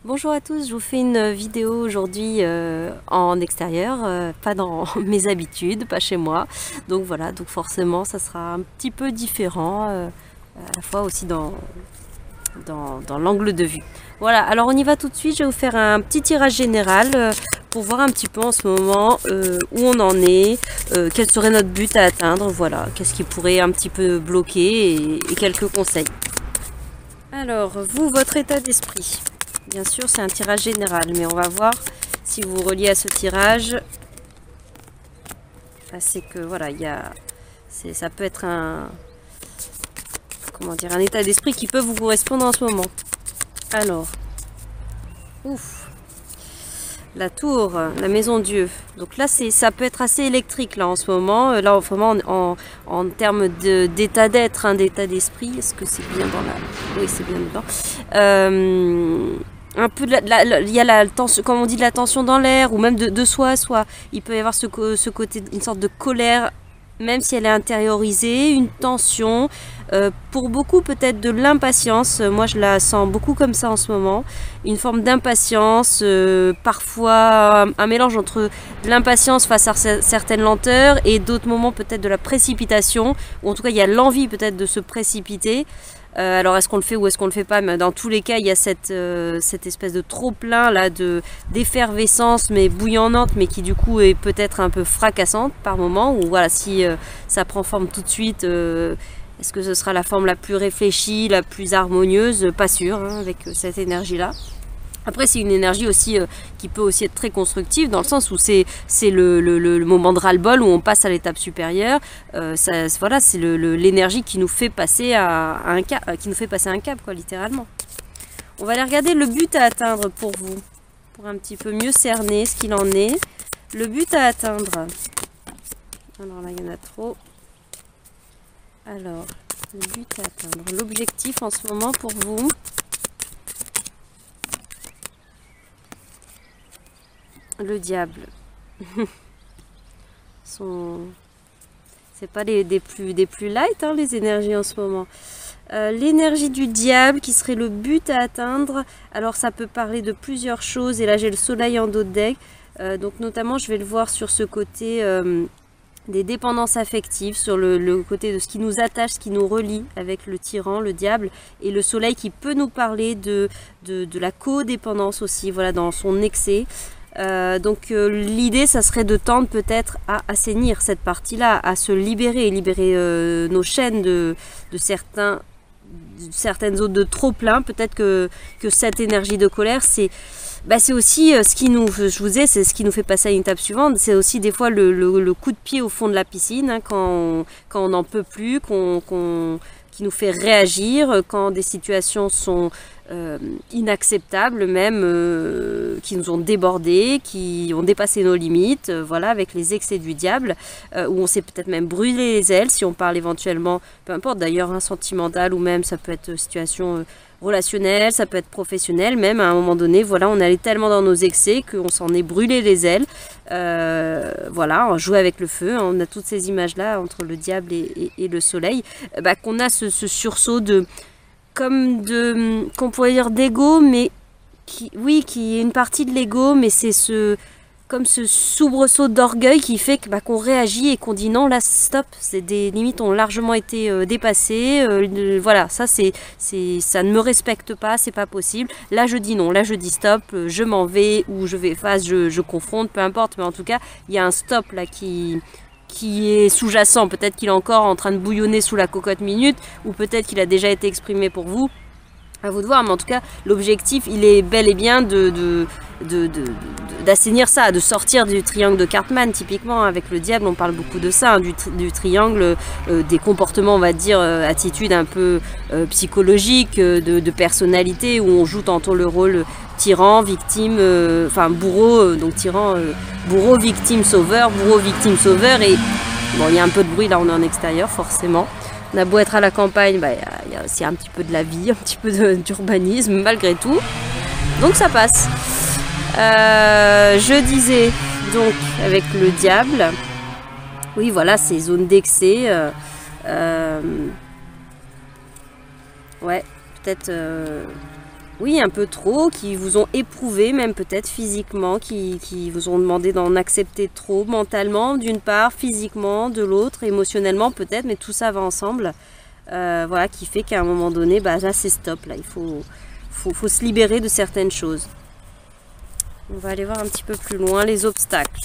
Bonjour à tous, je vous fais une vidéo aujourd'hui en extérieur, pas dans mes habitudes, pas chez moi. Donc voilà, donc forcément ça sera un petit peu différent, à la fois aussi dans l'angle de vue. Voilà, alors on y va tout de suite, je vais vous faire un petit tirage général pour voir un petit peu en ce moment où on en est, quel serait notre but à atteindre, voilà, qu'est-ce qui pourrait un petit peu bloquer et quelques conseils. Alors, vous, votre état d'esprit. Bien sûr, c'est un tirage général, mais on va voir si vous reliez à ce tirage. C'est que voilà, ça peut être un état d'esprit qui peut vous correspondre en ce moment. Alors, ouf, la tour, la maison Dieu. Donc là, ça peut être assez électrique là en ce moment. Là, vraiment en termes d'état d'être, d'état d'esprit. Est-ce que c'est bien dans la... Oui, c'est bien dedans. Un peu il y a la tension, comme on dit, de la tension dans l'air, ou même de soi à soi. Il peut y avoir ce côté, une sorte de colère, même si elle est intériorisée, une tension. Pour beaucoup, peut-être de l'impatience. Moi, je la sens beaucoup comme ça en ce moment. Une forme d'impatience, parfois un mélange entre de l'impatience face à certaines lenteurs et d'autres moments peut-être de la précipitation, ou en tout cas, il y a l'envie peut-être de se précipiter. Alors est-ce qu'on le fait ou est-ce qu'on le fait pas, mais dans tous les cas il y a cette espèce de trop plein là d'effervescence mais bouillonnante, mais qui du coup est peut-être un peu fracassante par moment, ou voilà, si ça prend forme tout de suite, est-ce que ce sera la forme la plus réfléchie, la plus harmonieuse? Pas sûr, avec cette énergie là. Après, c'est une énergie aussi qui peut aussi être très constructive, dans le sens où c'est le moment de ras-le-bol, où on passe à l'étape supérieure. Voilà, c'est l'énergie qui nous fait passer à un cap, quoi, littéralement. On va aller regarder le but à atteindre pour vous, pour un petit peu mieux cerner ce qu'il en est. Le but à atteindre. Alors là, il y en a trop. Alors, le but à atteindre. L'objectif en ce moment pour vous. Le diable. C'est pas des plus light, les énergies en ce moment. L'énergie du diable qui serait le but à atteindre. Alors ça peut parler de plusieurs choses. Et là j'ai le soleil en dos de deck. Donc notamment je vais le voir sur ce côté des dépendances affectives, sur le côté de ce qui nous attache, ce qui nous relie avec le tyran, le diable, et le soleil qui peut nous parler de la codépendance aussi, voilà, dans son excès. Donc l'idée, ça serait de tendre peut-être à assainir cette partie-là, à se libérer nos chaînes de certaines zones de trop plein. Peut-être que cette énergie de colère, c'est aussi ce qui nous, je vous disais, c'est ce qui nous fait passer à une étape suivante. C'est aussi des fois le coup de pied au fond de la piscine, quand on n'en peut plus, qui nous fait réagir, quand des situations sont inacceptables même, qui nous ont débordés, qui ont dépassé nos limites, voilà, avec les excès du diable, où on s'est peut-être même brûlé les ailes, si on parle éventuellement, peu importe d'ailleurs, sentimental, ou même ça peut être situation relationnelle, ça peut être professionnel, même à un moment donné, voilà, on allait tellement dans nos excès qu'on s'en est brûlé les ailes. Voilà, on joue avec le feu, on a toutes ces images là entre le diable et le soleil, qu'on a ce sursaut qu'on pourrait dire d'ego, mais qui est une partie de l'ego, mais c'est ce soubresaut d'orgueil qui fait qu'on réagit et qu'on dit non, là stop, c'est des limites ont largement été dépassées, voilà, ça ne me respecte pas, c'est pas possible, là je dis non, là je dis stop, je m'en vais, ou je vais face, je confronte, peu importe, mais en tout cas il y a un stop là qui est sous-jacent. Peut-être qu'il est encore en train de bouillonner sous la cocotte minute, ou peut-être qu'il a déjà été exprimé pour vous. À vous de voir, mais en tout cas, l'objectif, il est bel et bien d'assainir ça, de sortir du triangle de Cartman. Typiquement, avec le diable, on parle beaucoup de ça, du triangle, des comportements, on va dire, attitudes un peu psychologiques, de personnalité, où on joue tantôt le rôle tyran, victime, bourreau, donc tyran, bourreau, victime, sauveur, et bon, il y a un peu de bruit, là on est en extérieur, forcément. On a beau être à la campagne, il y a aussi un petit peu de la vie, un petit peu d'urbanisme malgré tout. Donc ça passe. Je disais donc avec le diable, oui voilà, ces zones d'excès. Ouais, peut-être oui, un peu trop, qui vous ont éprouvé, même peut-être physiquement, qui vous ont demandé d'en accepter trop mentalement, d'une part, physiquement, de l'autre, émotionnellement peut-être, mais tout ça va ensemble. Voilà, qui fait qu'à un moment donné, bah, là c'est stop, là il faut se libérer de certaines choses. On va aller voir un petit peu plus loin les obstacles.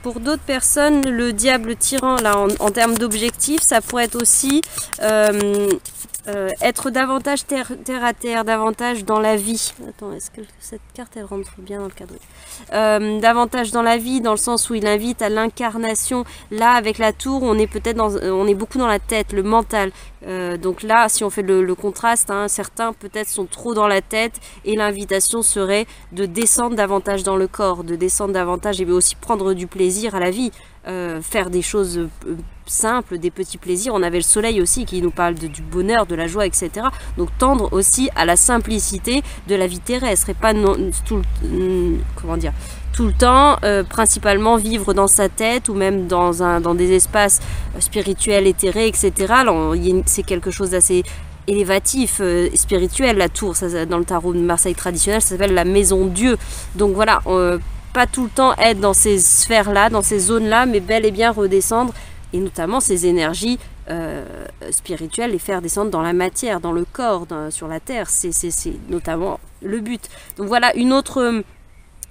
Pour d'autres personnes, le diable tyran, là, en termes d'objectifs, ça pourrait être aussi être davantage terre à terre, davantage dans la vie. Attends, est-ce que cette carte, elle rentre bien dans le cadre? Davantage dans la vie, dans le sens où il invite à l'incarnation. Là, avec la tour, on est peut-être on est beaucoup dans la tête, le mental. Donc là, si on fait le contraste, hein, certains peut-être sont trop dans la tête et l'invitation serait de descendre davantage dans le corps, de descendre davantage et aussi prendre du plaisir à la vie, faire des choses simples, des petits plaisirs. On avait le soleil aussi qui nous parle du bonheur, de la joie, etc. Donc tendre aussi à la simplicité de la vie terrestre et pas tout le temps, principalement vivre dans sa tête ou même dans des espaces spirituels, éthérés, etc. C'est quelque chose d'assez élévatif, spirituel, la tour. Ça, dans le tarot de Marseille traditionnel, ça s'appelle la maison Dieu. Donc voilà, pas tout le temps être dans ces sphères-là, dans ces zones-là, mais bel et bien redescendre, et notamment ces énergies spirituelles, les faire descendre dans la matière, dans le corps, sur la terre. C'est notamment le but. Donc voilà, une autre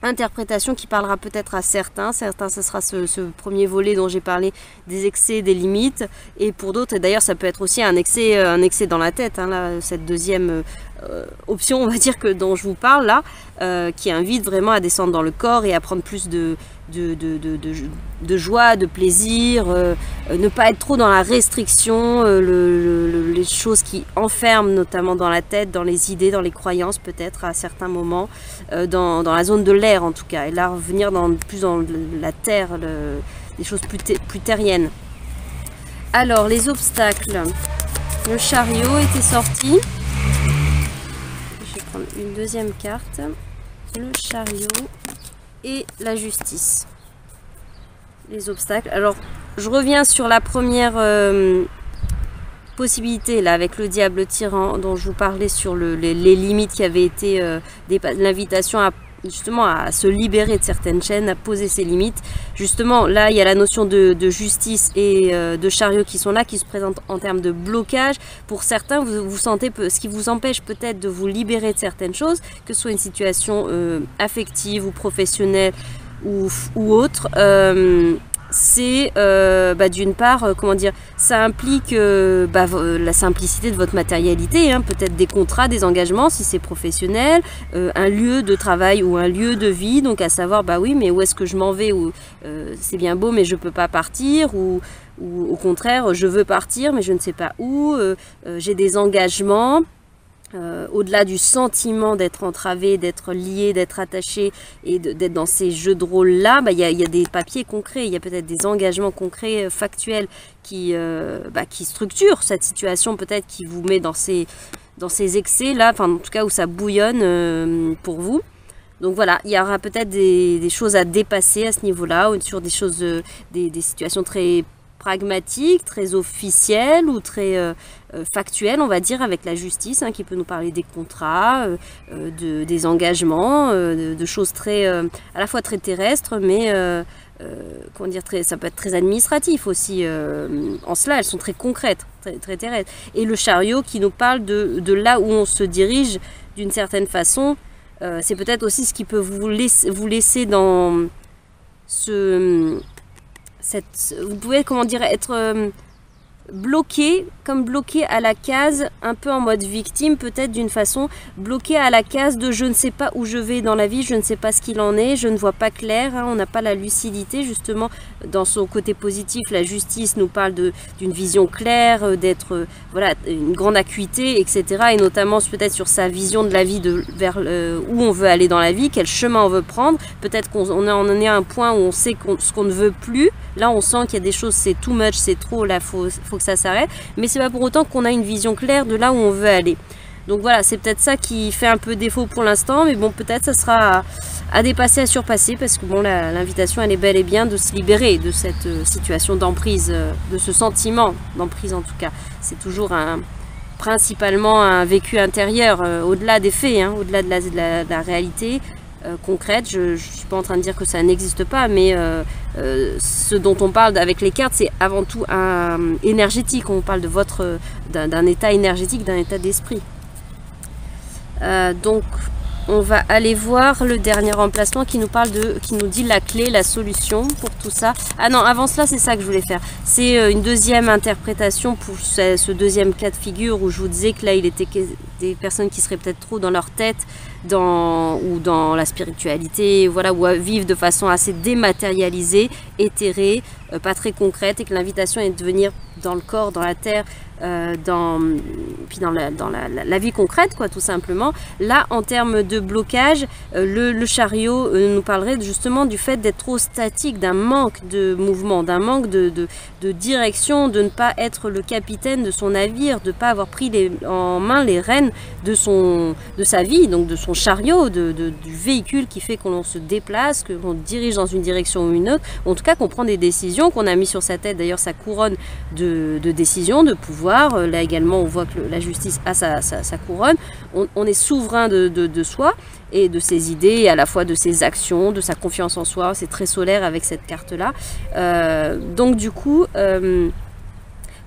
interprétation qui parlera peut-être à certains, ce sera ce premier volet dont j'ai parlé, des excès, des limites, et pour d'autres, et d'ailleurs ça peut être aussi un excès dans la tête, hein, là, cette deuxième option, on va dire, dont je vous parle là, qui invite vraiment à descendre dans le corps et à prendre plus de joie, de plaisir, ne pas être trop dans la restriction, les choses qui enferment notamment dans la tête, dans les idées, dans les croyances peut-être à certains moments, dans la zone de l'air en tout cas, et là revenir plus dans la terre, des choses plus terriennes. Alors les obstacles, le chariot était sorti, je vais prendre une deuxième carte, le chariot et la justice. Les obstacles. Alors, je reviens sur la première possibilité, là, avec le diable tyran, dont je vous parlais sur les limites qui avaient été l'invitation justement à se libérer de certaines chaînes, à poser ses limites. Justement, là, il y a la notion de justice et de chariot qui sont là, qui se présentent en termes de blocage. Pour certains, vous sentez ce qui vous empêche peut-être de vous libérer de certaines choses, que ce soit une situation affective ou professionnelle ou autre. C'est d'une part, comment dire, ça implique la simplicité de votre matérialité, hein, peut-être des contrats, des engagements si c'est professionnel, un lieu de travail ou un lieu de vie, donc à savoir bah oui, mais où est-ce que je m'en vais, c'est bien beau mais je peux pas partir, ou au contraire je veux partir mais je ne sais pas où, j'ai des engagements. Au-delà du sentiment d'être entravé, d'être lié, d'être attaché et d'être dans ces jeux de rôle-là, il y a des papiers concrets, il y a peut-être des engagements concrets, factuels qui structurent cette situation, peut-être qui vous met dans ces excès-là, enfin en tout cas où ça bouillonne pour vous. Donc voilà, il y aura peut-être des choses à dépasser à ce niveau-là, ou sur des choses, des situations très pragmatique, très officielle ou très factuelle, on va dire, avec la justice, hein, qui peut nous parler des contrats, des engagements, de choses très à la fois très terrestres, mais comment dire, ça peut être très administratif aussi. En cela, elles sont très concrètes, très terrestres. Et le chariot qui nous parle de là où on se dirige d'une certaine façon, c'est peut-être aussi ce qui peut vous laisser dans vous pouvez, comment dire, être bloqué à la case, un peu en mode victime peut-être d'une façon, bloqué à la case de je ne sais pas où je vais dans la vie, je ne sais pas ce qu'il en est, je ne vois pas clair, hein, on n'a pas la lucidité. Justement, dans son côté positif, la justice nous parle d'une vision claire, d'être voilà, une grande acuité, etc. Et notamment peut-être sur sa vision de la vie, vers où on veut aller dans la vie, quel chemin on veut prendre. Peut-être qu'on en est à un point où on sait ce qu'on ne veut plus. Là, on sent qu'il y a des choses, c'est too much, c'est trop, là, faut que ça s'arrête. Mais c'est pas pour autant qu'on a une vision claire de là où on veut aller. Donc voilà, c'est peut-être ça qui fait un peu défaut pour l'instant, mais bon, peut-être ça sera à dépasser, à surpasser, parce que bon, l'invitation, elle est bel et bien de se libérer de cette situation d'emprise, de ce sentiment d'emprise en tout cas. C'est toujours principalement un vécu intérieur, au-delà des faits, hein, au-delà de la réalité concrète. Je ne suis pas en train de dire que ça n'existe pas, mais ce dont on parle avec les cartes, c'est avant tout énergétique. On parle de d'un état énergétique, d'un état d'esprit. Donc on va aller voir le dernier emplacement qui nous dit la clé, la solution pour tout ça. Ah non, avant cela, c'est ça que je voulais faire. C'est une deuxième interprétation pour ce deuxième cas de figure où je vous disais que là, il était des personnes qui seraient peut-être trop dans leur tête ou dans la spiritualité, voilà, ou vivent de façon assez dématérialisée, éthérée, pas très concrète, et que l'invitation est de venir dans le corps, dans la terre, puis dans la vie concrète, quoi, tout simplement. Là, en termes de blocage, le chariot nous parlerait justement du fait d'être trop statique, d'un manque de mouvement, d'un manque de direction, de ne pas être le capitaine de son navire, de ne pas avoir pris en main les rênes de sa vie, donc de son chariot, du véhicule qui fait qu'on se déplace, qu'on dirige dans une direction ou une autre, en tout cas qu'on prend des décisions, qu'on a mis sur sa tête d'ailleurs sa couronne de décision, de pouvoir. Là également on voit que la justice a sa couronne. On est souverain de soi et de ses idées, et à la fois de ses actions, de sa confiance en soi. C'est très solaire avec cette carte là. Donc du coup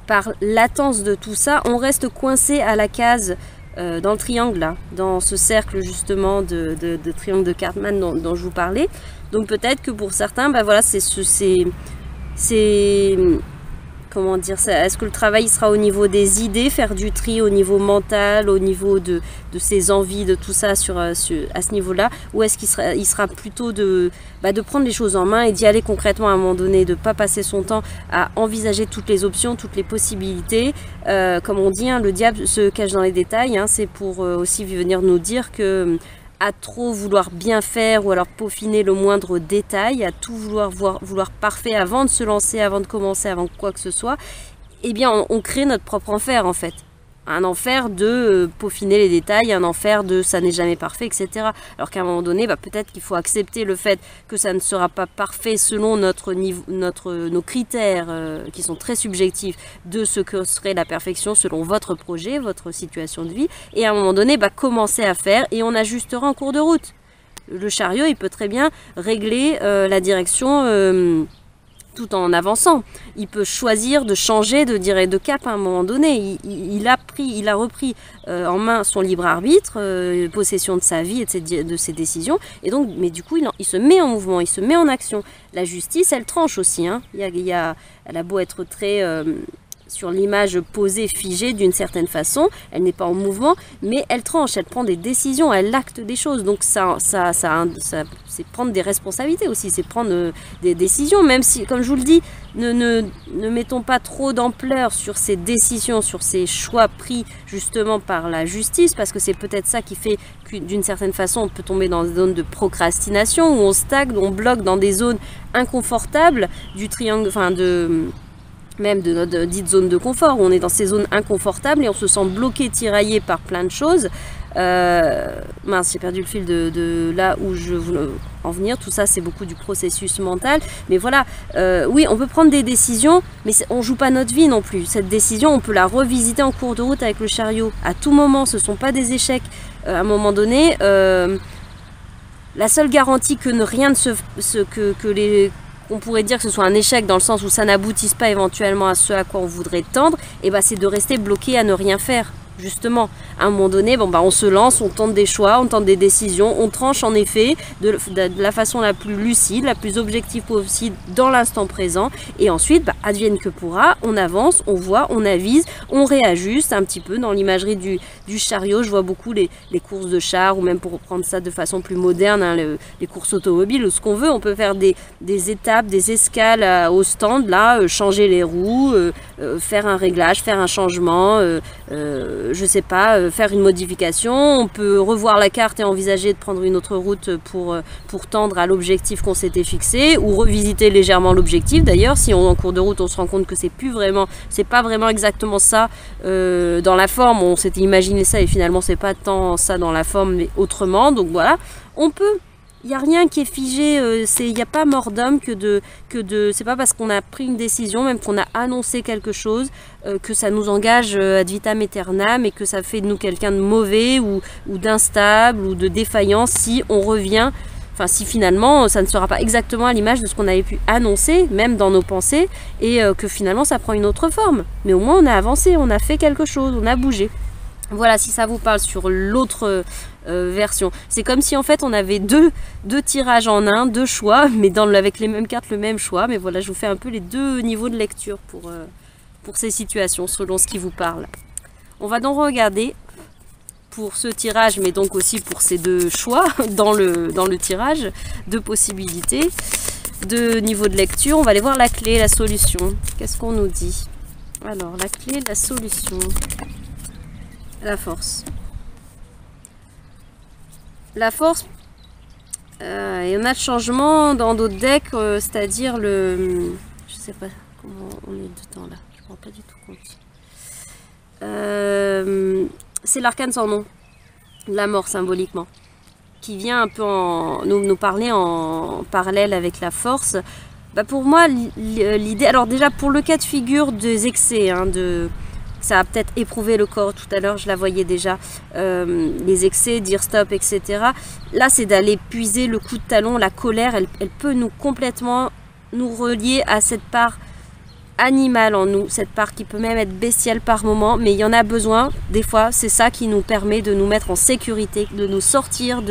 par latence de tout ça, on reste coincé à la case dans le triangle là, dans ce cercle justement de triangle de Cartman dont je vous parlais. Donc peut-être que pour certains, ben voilà, c'est comment dire ça, est-ce que le travail sera au niveau des idées, faire du tri au niveau mental, au niveau de ses envies, de tout ça à ce niveau-là, ou est-ce qu'il sera plutôt de prendre les choses en main et d'y aller concrètement à un moment donné, de ne pas passer son temps à envisager toutes les options, toutes les possibilités. Comme on dit, hein, le diable se cache dans les détails, hein, c'est pour aussi venir nous dire que à trop vouloir bien faire ou alors peaufiner le moindre détail, à tout vouloir parfait avant de se lancer, avant de commencer, avant quoi que ce soit, eh bien on crée notre propre enfer en fait. Un enfer de peaufiner les détails, un enfer de ça n'est jamais parfait, etc. Alors qu'à un moment donné, peut-être qu'il faut accepter le fait que ça ne sera pas parfait selon nos critères qui sont très subjectifs de ce que serait la perfection selon votre projet, votre situation de vie. Et à un moment donné, commencer à faire et on ajustera en cours de route. Le chariot, il peut très bien régler la direction tout en avançant. Il peut choisir de changer de cap à un moment donné. Il a repris en main son libre arbitre, possession de sa vie et de ses décisions. Et donc, mais du coup, il se met en mouvement, il se met en action. La justice, elle tranche aussi. Hein. Elle a beau être très sur l'image posée, figée d'une certaine façon, elle n'est pas en mouvement, mais elle tranche, elle prend des décisions, elle acte des choses. Donc c'est prendre des responsabilités aussi, c'est prendre des décisions, même si, comme je vous le dis, ne mettons pas trop d'ampleur sur ces décisions, sur ces choix pris justement par la justice, parce que c'est peut-être ça qui fait que d'une certaine façon on peut tomber dans des zones de procrastination, où on stagne, on bloque dans des zones inconfortables du triangle, même de notre dite zone de confort, où on est dans ces zones inconfortables et on se sent bloqué, tiraillé par plein de choses. Mince, j'ai perdu le fil de là où je voulais en venir. Tout ça, c'est beaucoup du processus mental. Mais voilà, oui, on peut prendre des décisions, mais on joue pas notre vie non plus. Cette décision, on peut la revisiter en cours de route avec le chariot. À tout moment, ce ne sont pas des échecs. À un moment donné, la seule garantie que rien ne on pourrait dire que ce soit un échec dans le sens où ça n'aboutisse pas éventuellement à ce à quoi on voudrait tendre, et c'est de rester bloqué à ne rien faire. Justement, à un moment donné, on se lance, on tente des choix, on tente des décisions, on tranche en effet de la façon la plus lucide, la plus objective possible dans l'instant présent, et ensuite, advienne que pourra, on avance, on voit, on avise, on réajuste un petit peu dans l'imagerie du chariot. Je vois beaucoup les courses de chars, ou même pour reprendre ça de façon plus moderne, hein, les courses automobiles, ou ce qu'on veut. On peut faire des étapes, des escales au stand, là, changer les roues, faire un réglage, faire un changement, je sais pas, faire une modification. On peut revoir la carte et envisager de prendre une autre route pour tendre à l'objectif qu'on s'était fixé, ou revisiter légèrement l'objectif. D'ailleurs, si en cours de route on se rend compte que c'est pas vraiment exactement ça dans la forme, on s'était imaginé ça et finalement c'est pas tant ça dans la forme mais autrement. Donc voilà, on peut il n'y a rien qui est figé, il n'y a pas mort d'homme c'est pas parce qu'on a pris une décision, même qu'on a annoncé quelque chose, que ça nous engage ad vitam aeternam et que ça fait de nous quelqu'un de mauvais ou d'instable ou de défaillant si on revient, enfin si finalement ça ne sera pas exactement à l'image de ce qu'on avait pu annoncer, même dans nos pensées, et que finalement ça prend une autre forme. Mais au moins on a avancé, on a fait quelque chose, on a bougé. Voilà, si ça vous parle sur l'autre version. C'est comme si en fait on avait deux tirages en un, deux choix, mais avec les mêmes cartes, le même choix. Mais voilà, je vous fais un peu les deux niveaux de lecture pour ces situations, selon ce qui vous parle. On va donc regarder pour ce tirage, mais donc aussi pour ces deux choix dans le tirage, deux possibilités, deux niveaux de lecture. On va aller voir la clé, la solution. Qu'est-ce qu'on nous dit? Alors, la clé, la solution. La force. La force, et on a le changement dans d'autres decks, c'est-à-dire je sais pas comment on est dedans là, je ne me rends pas du tout compte. C'est l'arcane sans nom, la mort symboliquement, qui vient un peu nous parler en parallèle avec la force. Bah pour moi, l'idée, alors déjà pour le cas de figure des excès, hein, ça a peut-être éprouvé le corps, tout à l'heure je la voyais déjà, les excès, dire stop, etc. Là c'est d'aller puiser le coup de talon, la colère, elle peut complètement nous relier à cette part animale en nous, cette part qui peut même être bestiale par moment, mais il y en a besoin, des fois c'est ça qui nous permet de nous mettre en sécurité, de nous sortir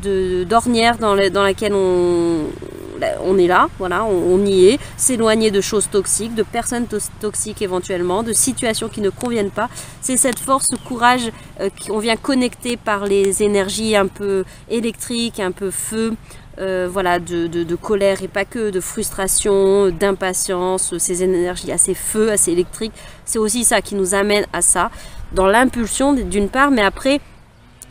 d'ornières dans laquelle on est là, voilà, on y est, s'éloigner de choses toxiques, de personnes toxiques éventuellement, de situations qui ne conviennent pas. C'est cette force, ce courage qu'on vient connecter par les énergies un peu électriques, un peu feu, voilà, de colère et pas que, de frustration, d'impatience, ces énergies assez feu, assez électriques. C'est aussi ça qui nous amène à ça, dans l'impulsion d'une part, mais après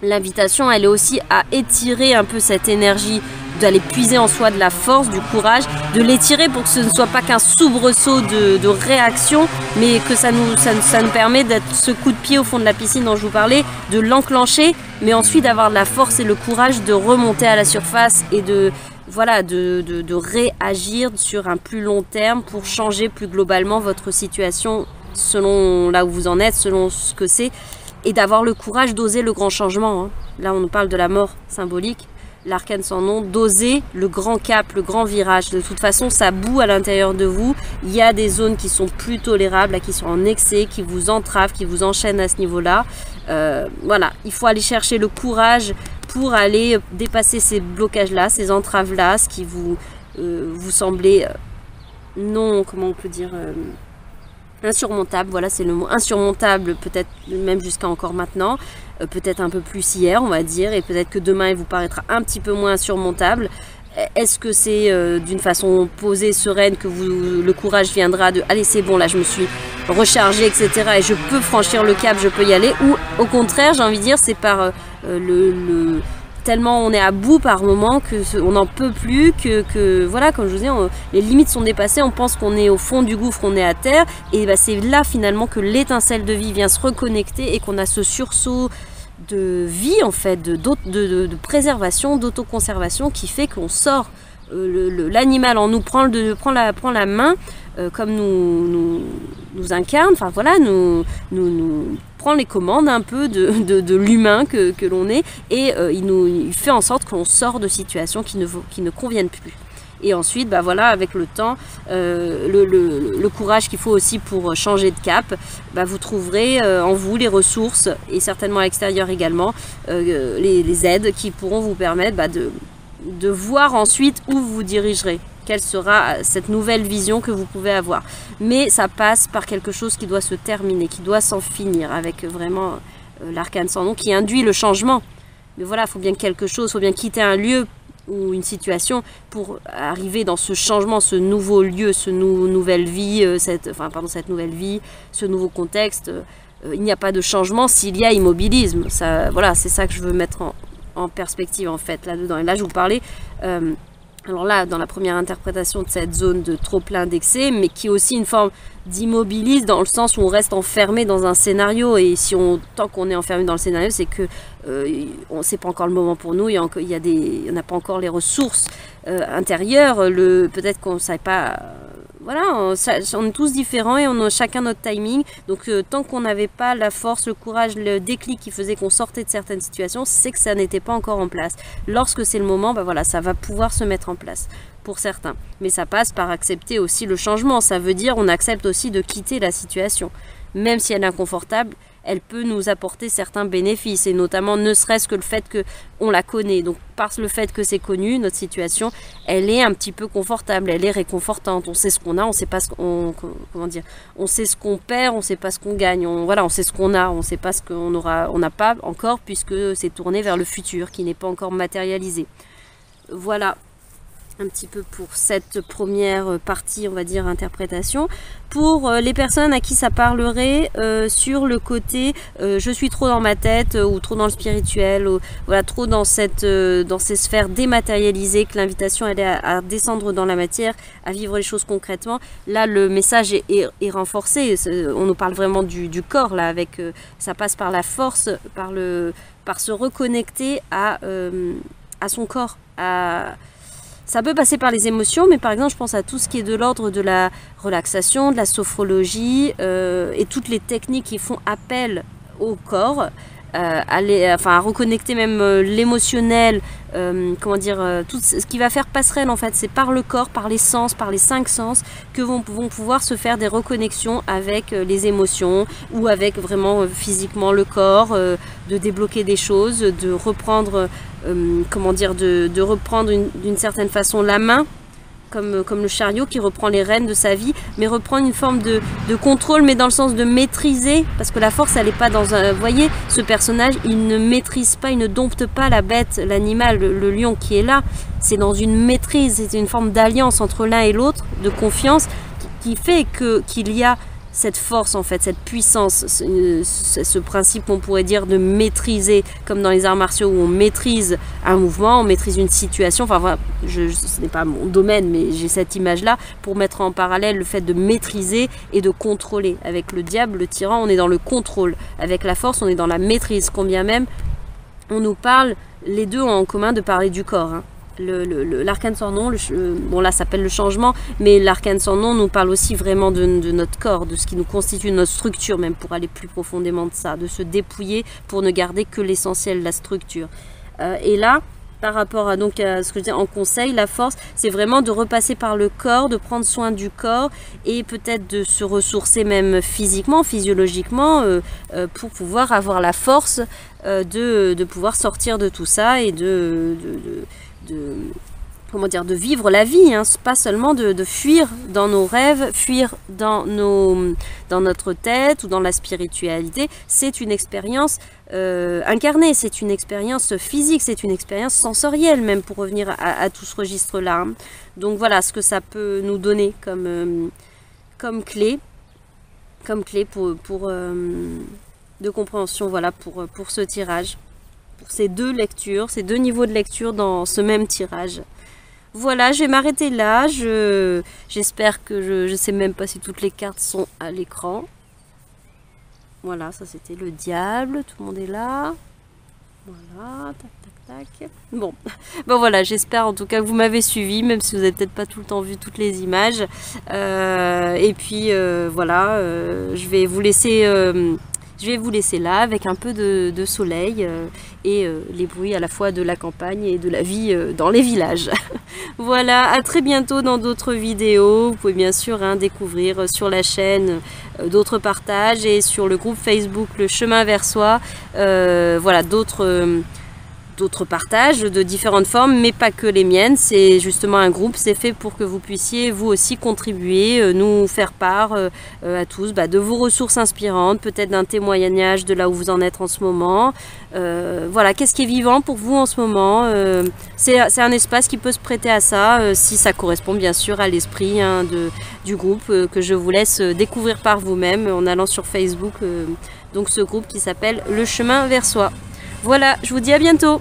l'invitation elle est aussi à étirer un peu cette énergie, d'aller puiser en soi de la force, du courage, de l'étirer pour que ce ne soit pas qu'un soubresaut de réaction, mais que ça nous permet d'être ce coup de pied au fond de la piscine dont je vous parlais, de l'enclencher, mais ensuite d'avoir de la force et le courage de remonter à la surface et de réagir sur un plus long terme pour changer plus globalement votre situation selon là où vous en êtes, selon ce que c'est, et d'avoir le courage d'oser le grand changement, hein. Là on nous parle de la mort symbolique, l'arcane sans nom, d'oser le grand cap, le grand virage. De toute façon, ça boue à l'intérieur de vous. Il y a des zones qui sont plus tolérables, qui sont en excès, qui vous entravent, qui vous enchaînent à ce niveau-là. Voilà, il faut aller chercher le courage pour aller dépasser ces blocages-là, ces entraves-là, ce qui vous semblait non, comment on peut dire, insurmontable. Voilà, c'est le mot, insurmontable, peut-être même jusqu'à encore maintenant. Peut-être un peu plus hier, on va dire, et peut-être que demain il vous paraîtra un petit peu moins insurmontable. Est-ce que c'est d'une façon posée, sereine, que le courage viendra de « allez c'est bon, là je me suis rechargé, etc. et je peux franchir le cap, je peux y aller » ou au contraire, j'ai envie de dire, c'est par tellement on est à bout par moment qu'on n'en peut plus, que voilà, comme je vous dis, les limites sont dépassées, on pense qu'on est au fond du gouffre, on est à terre, et bah, c'est là finalement que l'étincelle de vie vient se reconnecter et qu'on a ce sursaut de vie en fait, de préservation, d'autoconservation qui fait qu'on sort. L'animal en nous prend la main, comme nous incarne, enfin voilà, nous prend les commandes un peu de l'humain que l'on est, et il fait en sorte qu'on sort de situations qui ne conviennent plus. Et ensuite, bah voilà, avec le temps, le courage qu'il faut aussi pour changer de cap, bah vous trouverez en vous les ressources, et certainement à l'extérieur également, les aides qui pourront vous permettre de voir ensuite où vous vous dirigerez. Quelle sera cette nouvelle vision que vous pouvez avoir. Mais ça passe par quelque chose qui doit se terminer, qui doit s'en finir, avec vraiment l'arcane sans nom qui induit le changement. Mais voilà, il faut bien quelque chose, il faut bien quitter un lieu ou une situation pour arriver dans ce changement, ce nouveau lieu, nouvelle vie, cette nouvelle vie, ce nouveau contexte. Il n'y a pas de changement s'il y a immobilisme. Ça, voilà, c'est ça que je veux mettre en perspective en fait là-dedans. Et là, je vous parlais Alors là, dans la première interprétation de cette zone de trop plein d'excès, mais qui est aussi une forme d'immobilise dans le sens où on reste enfermé dans un scénario. Et si tant qu'on est enfermé dans le scénario, c'est que c'est pas encore le moment pour nous. On n'a pas encore les ressources intérieures. Peut-être qu'on ne savait pas. Voilà, on est tous différents et on a chacun notre timing. Donc tant qu'on n'avait pas la force, le courage, le déclic qui faisait qu'on sortait de certaines situations, c'est que ça n'était pas encore en place. Lorsque c'est le moment, voilà, ça va pouvoir se mettre en place pour certains. Mais ça passe par accepter aussi le changement. Ça veut dire on accepte aussi de quitter la situation. Même si elle est inconfortable, elle peut nous apporter certains bénéfices, et notamment ne serait-ce que le fait qu'on la connaît. Donc par le fait que c'est connu, notre situation, elle est un petit peu confortable, elle est réconfortante. On sait ce qu'on a, on sait pas on sait ce qu'on perd, on sait pas ce qu'on gagne. On sait ce qu'on a, on sait pas ce qu'on aura, on n'a pas encore, puisque c'est tourné vers le futur qui n'est pas encore matérialisé. Voilà un petit peu pour cette première partie, on va dire, interprétation. Pour les personnes à qui ça parlerait sur le côté je suis trop dans ma tête ou trop dans le spirituel, ou voilà, trop dans ces sphères dématérialisées, que l'invitation elle est à descendre dans la matière, à vivre les choses concrètement. Là, le message est renforcé. On nous parle vraiment du corps là, avec ça passe par la force, par se reconnecter à son corps, ça peut passer par les émotions, mais par exemple, je pense à tout ce qui est de l'ordre de la relaxation, de la sophrologie et toutes les techniques qui font appel au corps, à reconnecter même l'émotionnel, tout ce qui va faire passerelle en fait. C'est par le corps, par les sens, par les 5 sens que vont pouvoir se faire des reconnexions avec les émotions ou avec vraiment physiquement le corps, de débloquer des choses, de reprendre de reprendre d'une certaine façon la main, comme le chariot qui reprend les rênes de sa vie, mais reprendre une forme de contrôle, mais dans le sens de maîtriser, parce que la force elle n'est pas dans un... Vous voyez, ce personnage il ne maîtrise pas, il ne dompte pas la bête, l'animal, le lion qui est là, c'est dans une maîtrise, c'est une forme d'alliance entre l'un et l'autre, de confiance, qui fait qu'il y a cette force en fait, cette puissance, ce principe on pourrait dire de maîtriser, comme dans les arts martiaux où on maîtrise un mouvement, on maîtrise une situation, enfin voilà, ce n'est pas mon domaine mais j'ai cette image là pour mettre en parallèle le fait de maîtriser et de contrôler. Avec le diable, le tyran, on est dans le contrôle, avec la force on est dans la maîtrise, combien même on nous parle, les deux ont en commun de parler du corps, hein. L'arcane sans nom, bon là ça s'appelle le changement, mais l'arcane sans nom nous parle aussi vraiment de notre corps, de ce qui nous constitue, de notre structure, même pour aller plus profondément de ça, de se dépouiller pour ne garder que l'essentiel, la structure. Et là, par rapport à ce que je dis en conseil, la force, c'est vraiment de repasser par le corps, de prendre soin du corps et peut-être de se ressourcer même physiquement, physiologiquement, pour pouvoir avoir la force de pouvoir sortir de tout ça et de vivre la vie, hein. Pas seulement de fuir dans nos rêves, fuir dans notre tête ou dans la spiritualité. C'est une expérience incarnée, c'est une expérience physique, c'est une expérience sensorielle même, pour revenir à tout ce registre-là, hein. Donc voilà ce que ça peut nous donner comme clé de compréhension, voilà, pour ce tirage, pour ces deux lectures, ces deux niveaux de lecture dans ce même tirage. Voilà, je vais m'arrêter là. J'espère que je sais même pas si toutes les cartes sont à l'écran. Voilà, ça c'était le diable, tout le monde est là. Voilà, tac, tac, tac. Bon, ben voilà, j'espère en tout cas que vous m'avez suivi, même si vous n'avez peut-être pas tout le temps vu toutes les images. Et puis voilà, je vais vous laisser là avec un peu de soleil et les bruits à la fois de la campagne et de la vie dans les villages. Voilà, à très bientôt dans d'autres vidéos. Vous pouvez bien sûr découvrir sur la chaîne d'autres partages et sur le groupe Facebook Le Chemin vers Soi. Voilà, d'autres partages de différentes formes, mais pas que les miennes. C'est justement un groupe, c'est fait pour que vous puissiez vous aussi contribuer, nous faire part à tous de vos ressources inspirantes, peut-être d'un témoignage de là où vous en êtes en ce moment. Voilà, qu'est-ce qui est vivant pour vous en ce moment? C'est un espace qui peut se prêter à ça, si ça correspond bien sûr à l'esprit du groupe, que je vous laisse découvrir par vous-même en allant sur Facebook, donc ce groupe qui s'appelle Le Chemin vers Soi. Voilà, je vous dis à bientôt.